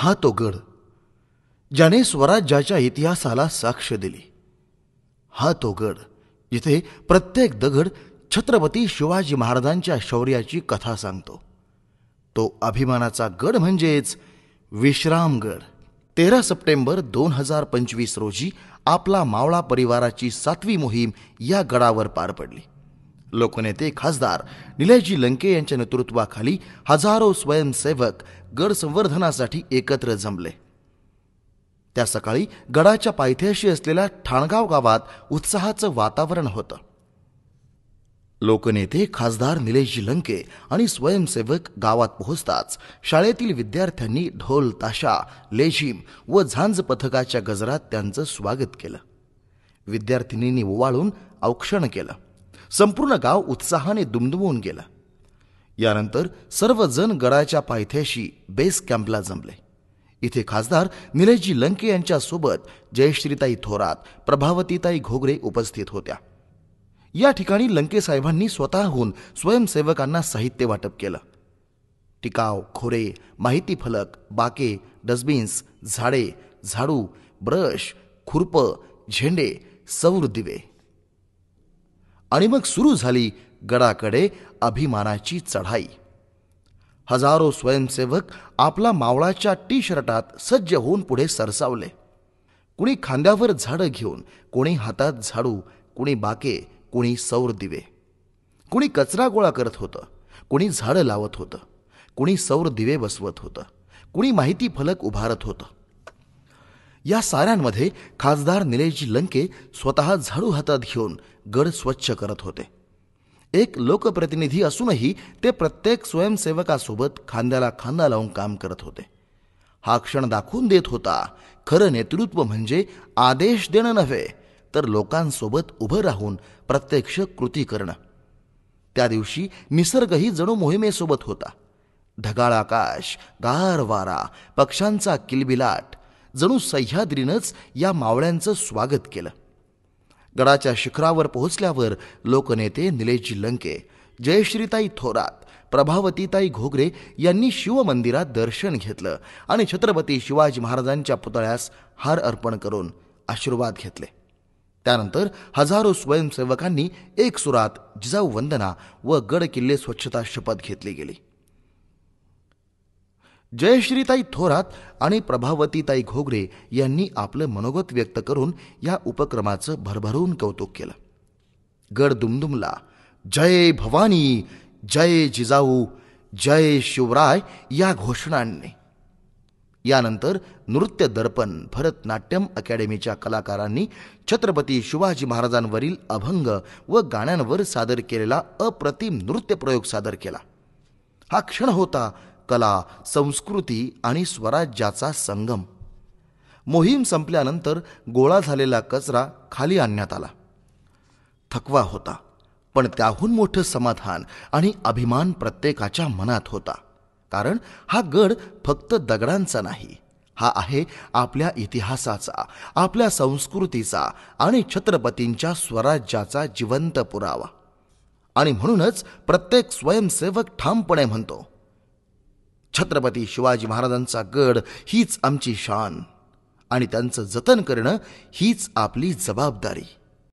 हा तो गड ज्याने स्वराज्याच्या इतिहासाला साक्ष दिली. हा तो गड जिथे प्रत्येक दगड छत्रपती शिवाजी महाराजांच्या शौर्याची कथा सांगतो. तो अभिमानाचा गड म्हणजेच विश्रामगड. 13 सप्टेंबर 2025 रोजी आपला मावळा परिवाराची 7वी मोहीम या गडावर पार पडली. लोकनेते खासदार निलेशजी लंके यांच्या नेतृत्वाखाली हजारो स्वयंसेवक गड संवर्धनासाठी एकत्र जमले. त्या सकाळी गडाच्या पायथ्याशी असलेल्या ठाणगाव गावात उत्साहाचं वातावरण होतं. लोकनेते खासदार निलेशजी लंके आणि स्वयंसेवक गावात पोहोचताच शाळेतील विद्यार्थ्यांनी ढोल ताशा लेझीम व झांज पथकाच्या गजरात त्यांचं स्वागत केलं. विद्यार्थिनींनी ओवाळून औक्षण केलं. संपूर्ण गाव उत्साहाने दुमदुमून गेलं. यानंतर सर्वजण गडाच्या पायथ्याशी बेस कॅम्पला जमले. इथे खासदार निलेशजी लंके यांच्यासोबत जयश्रीताई थोरात, प्रभावतीताई घोगरे उपस्थित होत्या. या ठिकाणी लंके साहेबांनी स्वतःहून स्वयंसेवकांना साहित्य वाटप केलं. टिकाव, खोरे, माहिती फलक, बाके, डस्टबिन्स, झाडे, झाडू, ब्रश, खुरप, झेंडे, सौर दिवे. आणि मग सुरू झाली गडाकडे अभिमानाची चढाई. हजारो स्वयंसेवक आपला मावळाच्या टी शर्टात सज्ज होऊन पुढे सरसावले. कुणी खांद्यावर झाडं घेऊन, कोणी हातात झाडू, कुणी बाके, कुणी सौर दिवे. कुणी कचरा गोळा करत होतं, कुणी झाडं लावत होतं, कुणी सौर दिवे बसवत होतं, कुणी माहिती फलक उभारत होतं. या साऱ्यांमध्ये खासदार निलेशजी लंके स्वतः झाडू हातात घेऊन गड स्वच्छ करत होते. एक लोकप्रतिनिधी असूनही ते प्रत्येक स्वयंसेवकासोबत खांद्याला खांदा लावून काम करत होते. हा क्षण दाखवून देत होता, खरं नेतृत्व म्हणजे आदेश देणं नव्हे, तर लोकांसोबत उभं राहून प्रत्यक्ष कृती करणं. त्या दिवशी निसर्गही जणू मोहिमेसोबत होता. ढगाळ आकाश, गार वारा, पक्ष्यांचा किलबिलाट, जणू सह्याद्रीनंच या मावळ्यांचं स्वागत केलं. गडाच्या शिखरावर पोहोचल्यावर लोकनेते निलेशजी लंके, जयश्रीताई थोरात, प्रभावतीताई घोगरे यांनी शिवमंदिरात दर्शन घेतलं आणि छत्रपती शिवाजी महाराजांच्या पुतळ्यास हार अर्पण करून आशीर्वाद घेतले. त्यानंतर हजारो स्वयंसेवकांनी एक सुरात जिजाऊ वंदना व गड किल्ले स्वच्छता शपथ घेतली गेली. जयश्रीताई थोरात आणि प्रभावतीताई घोगरे यांनी आपलं मनोगत व्यक्त करून या उपक्रमाचं भरभरून कौतुक केलं. गड दुमदुमला. जय भवानी, जय जिजाऊ, जय शिवराय या घोषणांनी. यानंतर नृत्य दर्पण भरतनाट्यम अकॅडमीच्या कलाकारांनी छत्रपती शिवाजी महाराजांवरील अभंग व गाण्यांवर सादर केलेला अप्रतिम नृत्य प्रयोग सादर केला. हा क्षण होता कला, संस्कृती आणि स्वराज्याचा संगम. मोहीम संपल्यानंतर गोळा झालेला कचरा खाली आणण्यात आला. थकवा होता, पण त्याहून मोठं समाधान आणि अभिमान प्रत्येकाच्या मनात होता. कारण हा गड फक्त दगडांचा नाही, हा आहे आपल्या इतिहासाचा, आपल्या संस्कृतीचा आणि छत्रपतींच्या स्वराज्याचा जिवंत पुरावा. आणि म्हणूनच प्रत्येक स्वयंसेवक ठामपणे म्हणतो, छत्रपती शिवाजी महाराजांचा गड हीच आमची शान आणि त्यांचं जतन करणं हीच आपली जबाबदारी.